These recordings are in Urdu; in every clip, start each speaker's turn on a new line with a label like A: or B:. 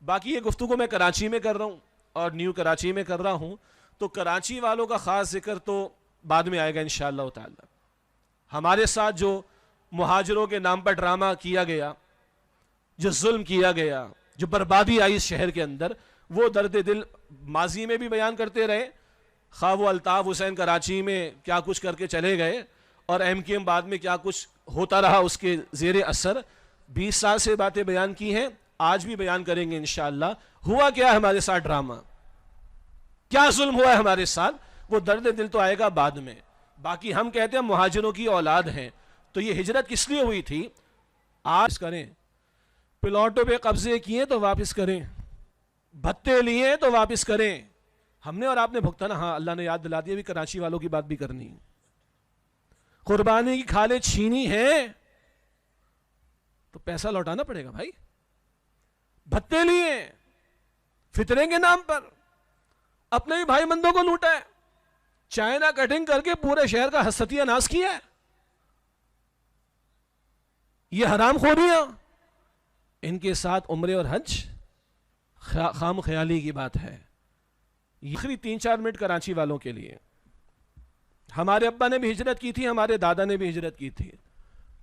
A: باقی یہ گفتگو میں کراچی میں کر رہا ہوں اور نیو کراچی میں کر رہا ہوں، تو کراچی والوں کا خاص ذکر تو بعد میں آئے گا انشاءاللہ تعالی۔ ہمارے ساتھ جو مہاجروں کے نام پر ڈرامہ کیا گیا، جو ظلم کیا گیا، جو بربادی آئی اس شہر کے اندر، وہ درد دل ماضی میں بھی بیان کرتے رہے، خواہ وہ الطاف حسین کراچی میں کیا کچھ کر کے چلے گئے اور ایم کیو ایم بعد میں کیا کچھ ہوتا رہا اس کے زیر اثر، 20 سال سے باتیں بیان کی ہیں، آج بھی بیان کریں گے انشاءاللہ۔ ہوا کیا ہے ہمارے ساتھ ڈرامہ، کیا ظلم ہوا ہے ہمارے ساتھ، وہ درد دل تو آئے گا بعد میں۔ باقی ہم کہتے ہیں مہاجروں کی اولاد ہیں، تو یہ ہجرت کس لیے ہوئی تھی؟ آج کریں، پلاٹوں پہ قبضے کیے تو واپس کریں، بھتے لیے تو واپس کریں۔ ہم نے اور آپ نے بھگتا نا، ہاں اللہ نے یاد دلا دیا، بھی کراچی والوں کی بات بھی کرنی ہے۔ قربانی کی کھالیں چھینی ہیں تو پیسہ لوٹانا پڑے گا بھائی، بھتے لیے فطرے کے نام پر اپنے ہی بھائی بندوں کو لوٹا ہے، چائنا کٹنگ کر کے پورے شہر کا ستیہ ناش کیا ہے۔ یہ حرام خوریاں، ان کے ساتھ عمرے اور حج خام خیالی کی بات ہے۔ آخری 3-4 منٹ کراچی والوں کے لیے، ہمارے ابا نے بھی ہجرت کی تھی، ہمارے دادا نے بھی ہجرت کی تھی،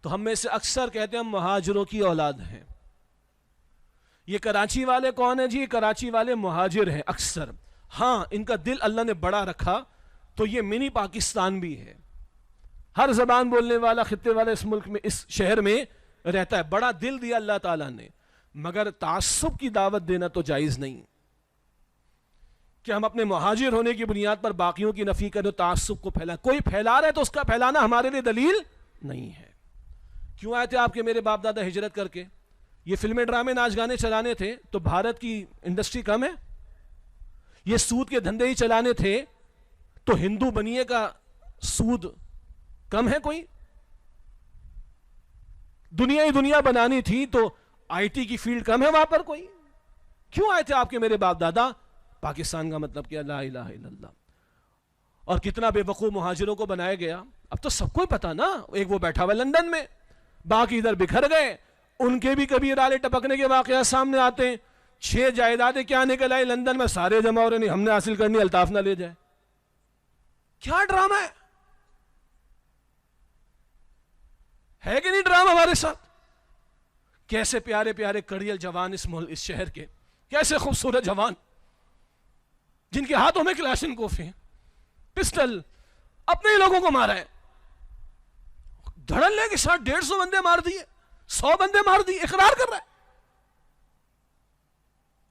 A: تو ہم میں سے اکثر کہتے ہیں ہم مہاجروں کی اولاد ہیں۔ یہ کراچی والے کون ہیں جی؟ یہ کراچی والے مہاجر ہیں اکثر۔ ہاں ان کا دل اللہ نے بڑا رکھا تو یہ منی پاکستان بھی ہے، ہر زبان بولنے والا خطے والا اس ملک میں، اس شہر میں رہتا ہے، بڑا دل دیا اللہ تعالیٰ نے، مگر تعصب کی دعوت دینا تو جائز نہیں کہ ہم اپنے مہاجر ہونے کی بنیاد پر باقیوں کی نفی کریں، تعصب کو پھیلائیں۔ کوئی پھیلا رہا ہے تو اس کا پھیلانا ہمارے لیے دلیل نہیں ہے۔ کیوں آئے تھے آپ کے میرے باپ دادا ہجرت کر کے؟ یہ فلمیں ڈرامے ناچ گانے چلانے تھے تو بھارت کی انڈسٹری کم ہے؟ یہ سود کے دھندے ہی چلانے تھے تو ہندو بنیے کا سود کم ہے کوئی؟ دنیا ہی دنیا بنانی تھی تو آئی ٹی کی فیلڈ کم ہے وہاں پر کوئی؟ کیوں آئے تھے آپ کے میرے باپ دادا؟ پاکستان کا مطلب کیا؟ لا الہ الا اللہ۔ اور کتنا بے وقوف مہاجروں کو بنایا گیا، اب تو سب کو ہی پتا نا، ایک وہ بیٹھا ہوا لندن میں، باقی ادھر بکھر گئے، ان کے بھی کبھی رالے ٹپکنے کے واقعات سامنے آتے ہیں۔ 6 جائیدادیں کیا نکل آئی لندن میں، سارے جمع ہو رہے، نہیں ہم نے حاصل کرنی، الطاف نہ لے جائے۔ کیا ڈرامہ ہے کہ نہیں ڈرامہ ہمارے ساتھ؟ کیسے پیارے پیارے کڑیل جوان اس شہر کے، کیسے خوبصورت جوان جن کے ہاتھوں میں کلاشن کوف ہیں، پسٹل، اپنے ہی لوگوں کو مارا ہے، دھڑلے کے ساتھ 150 بندے مار دیے، 100 بندے مار دیے، اقرار کر رہا ہے۔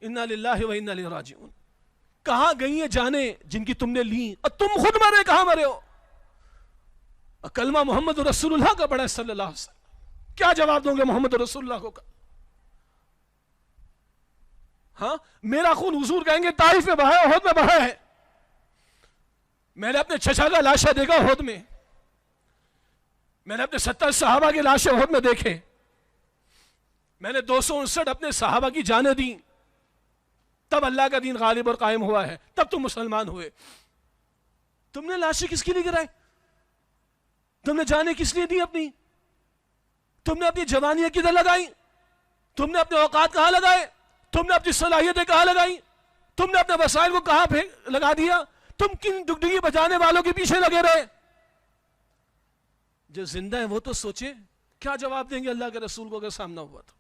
A: انا للہ و انا الیہ راجعون۔ کہاں گئی ہیں جانیں جن کی تم نے لی، اور تم خود مرے، کہاں مرے ہو؟ کلمہ محمد رسول اللہ کا پڑھا ہے صلی اللہ علیہ وسلم، کیا جواب دوں گے محمد رسول اللہ کو؟ ہاں میرا خون حضور کہیں گے طائف میں بہا ہے، احد میں بہا ہے۔ میں نے اپنے چچا کا لاشا دیکھا احد میں، میں نے اپنے 70 صحابہ کے لاشیں احد میں دیکھے، میں نے 259 اپنے صحابہ کی جانیں دی، تب اللہ کا دین غالب اور قائم ہوا ہے، تب تم مسلمان ہوئے۔ تم نے لاشیں کس کے لیے گرائی؟ تم نے جانیں کس لیے دی اپنی؟ تم نے اپنی جوانیاں کدھر لگائی؟ تم نے اپنے اوقات کہاں لگائے؟ تم نے اپنی صلاحیتیں کہاں لگائی؟ تم نے اپنے وسائل کو کہاں لگا دیا؟ تم کن ڈگڈگی بجانے والوں کے پیچھے لگے رہے؟ جو زندہ ہے وہ تو سوچے، کیا جواب دیں گے اللہ کے رسول کو اگر سامنا ہوا تو؟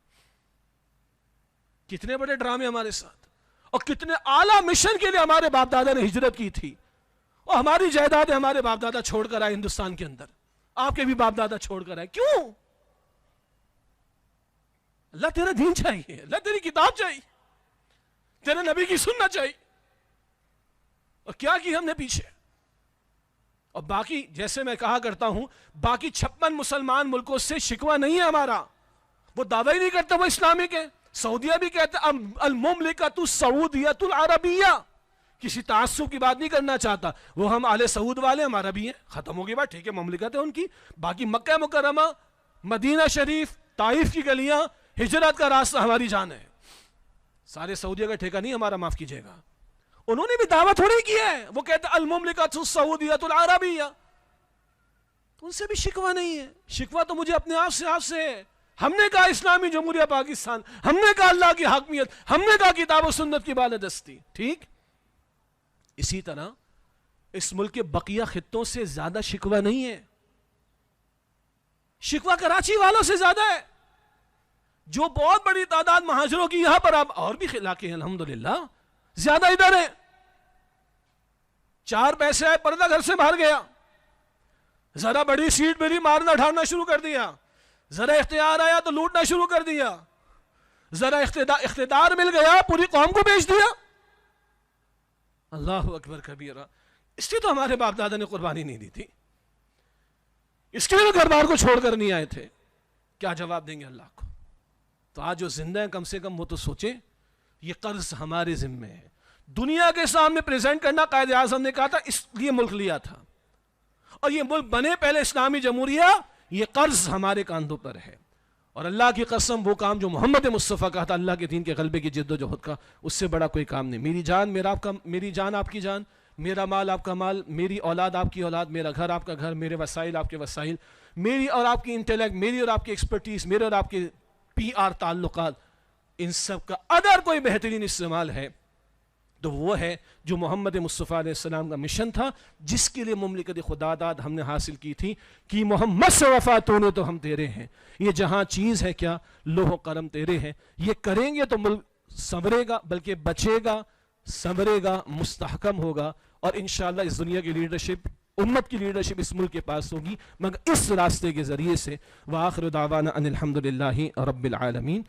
A: کتنے بڑے ڈرامے ہمارے ساتھ، اور کتنے اعلیٰ مشن کے لیے ہمارے باپ دادا نے ہجرت کی تھی، اور ہماری جائیدادیں ہمارے باپ دادا چھوڑ کر آئے ہندوستان کے اندر، آپ کے بھی باپ دادا چھوڑ کر آئے۔ کیوں؟ اللہ تیرا دین چاہیے، اللہ تیری کتاب چاہیے، تیرے نبی کی سننا چاہیے، اور کیا کی ہم نے پیچھے؟ اور باقی جیسے میں کہا کرتا ہوں، باقی 56 مسلمان ملکوں سے شکوہ نہیں ہے ہمارا، وہ دعویٰ ہی نہیں کرتے وہ اسلامک ہے۔ سعودیہ بھی کہتے ہیں المملکۃ السعودیۃ العربیہ، کسی تعصب کی بات نہیں کرنا چاہتا، وہ ہم آل سعود والے، ہمارا بھی ہیں، ختم ہوگی بات، ٹھیک ہے مملکت ہے ان کی، باقی مکہ مکرمہ، مدینہ شریف، طائف کی گلیاں، ہجرت کا راستہ ہماری جان ہے، سارے سعودیہ کا ٹھیکہ نہیں ہمارا، معاف کیجئے گا۔ انہوں نے بھی دعوت تھوڑی کی ہے، وہ کہتے ہیں المملکۃ السعودیۃ العربیہ، ان سے بھی شکوہ نہیں ہے۔ شکوہ تو مجھے اپنے آپ سے ہے، ہم نے کہا اسلامی جمہوریہ پاکستان، ہم نے کہا اللہ کی حاکمیت، ہم نے کہا کتاب و سنت کی بالادستی. ٹھیک اسی طرح اس ملک کے بقیہ خطوں سے زیادہ شکوہ نہیں ہے. شکوہ کراچی والوں سے زیادہ ہے، جو بہت بڑی تعداد مہاجروں کی یہاں پر اب اور بھی علاقے ہیں الحمدللہ، زیادہ ادھر ہے. 4 پیسے آئے پردہ گھر سے باہر گیا، ذرا بڑی سیٹ میری مارنا ڈھارنا شروع کر دیا، ذرا اختیار آیا تو لوٹنا شروع کر دیا، ذرا اقتدار مل گیا پوری قوم کو بیچ دیا. اللہ اکبر کبیرہ. اس کی تو ہمارے باپ دادا نے قربانی نہیں دی تھی، اس کے لیے گھر بار کو چھوڑ کر نہیں آئے تھے. کیا جواب دیں گے اللہ کو؟ تو آج جو زندہ ہیں کم سے کم وہ تو سوچیں، یہ قرض ہمارے ذمے ہے. دنیا کے سامنے پریزنٹ کرنا قائد اعظم نے کہا تھا اس لیے ملک لیا تھا، اور یہ ملک بنے پہلے اسلامی جمہوریہ، یہ قرض ہمارے کاندھوں پر ہے. اور اللہ کی قسم وہ کام جو محمد مصطفیٰ کہا تھا اللہ کے دین کے غلبے کی جد و جہد کا، اس سے بڑا کوئی کام نہیں. میری جان میری جان آپ کی جان، میرا مال آپ کا مال، میری اولاد آپ کی اولاد، میرا گھر آپ کا گھر، میرے وسائل آپ کے وسائل، میری اور آپ کی انٹیلیکٹ، میری اور آپ کی ایکسپرٹیز، میرے اور آپ کے PR تعلقات، ان سب کا اگر کوئی بہترین استعمال ہے تو وہ ہے جو محمد مصطفیٰ علیہ السلام کا مشن تھا، جس کے لیے مملکت خدا داد ہم نے حاصل کی تھی کہ محمد سے وفا تو نے تو ہم تیرے ہیں. یہ جہاں چیز ہے کیا، لوح و قلم تیرے ہیں. یہ کریں گے تو ملک سنورے گا، بلکہ بچے گا، سنورے گا، مستحکم ہوگا. اور انشاءاللہ اس دنیا کی لیڈرشپ، امت کی لیڈرشپ اس ملک کے پاس ہوگی مگر اس راستے کے ذریعے سے. وآخر دعوانا ان الحمدللہ رب العالمین.